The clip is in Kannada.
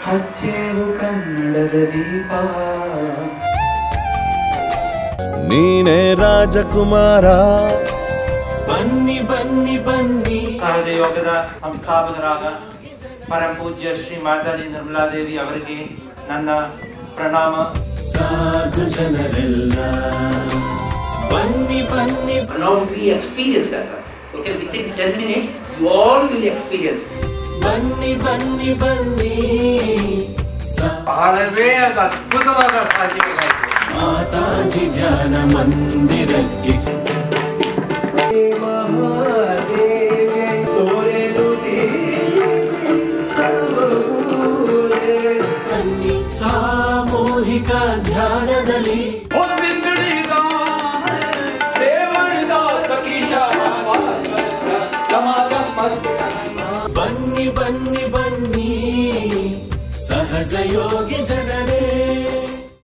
ಹಚ್ಚೇವು ಕನ್ನಡದ ದೀಪ ನೀನೇ ರಾಜಕುಮಾರ ಬನ್ನಿ ಬನ್ನಿ ಬನ್ನಿ ಸಹಜ ಯೋಗದ ಸಂಸ್ಥಾಪಕರಾದ ಪರಮ ಪೂಜ್ಯ ಶ್ರೀ ಮಾತಾಜಿ ನಿರ್ಮಲಾ ದೇವಿ ಅವರಿಗೆ ನನ್ನ ಪ್ರಣಾಮ. ಸಾಧು ಜನರೆಲ್ಲ ಬನ್ನಿ ಬನ್ನಿ. Now we experience that. Okay, within 10 minutes, you all will experience. ಬನ್ನಿ ಬನ್ನಿ ಬನ್ನಿ. ಬಹಳವೇ ಅದ್ಭುತವಾದ ಸಾಧ್ಯತೆ ಮಾತಾಜಿ ಧ್ಯಾನ ಮಂದಿರಕ್ಕೆ ಸಾಮೂಹಿಕ ಧ್ಯಾನದಲ್ಲಿ ಬನ್ನಿ ಬನ್ನಿ ಬನ್ನಿ ಸಹಜ ಯೋಗಿ ಜನರ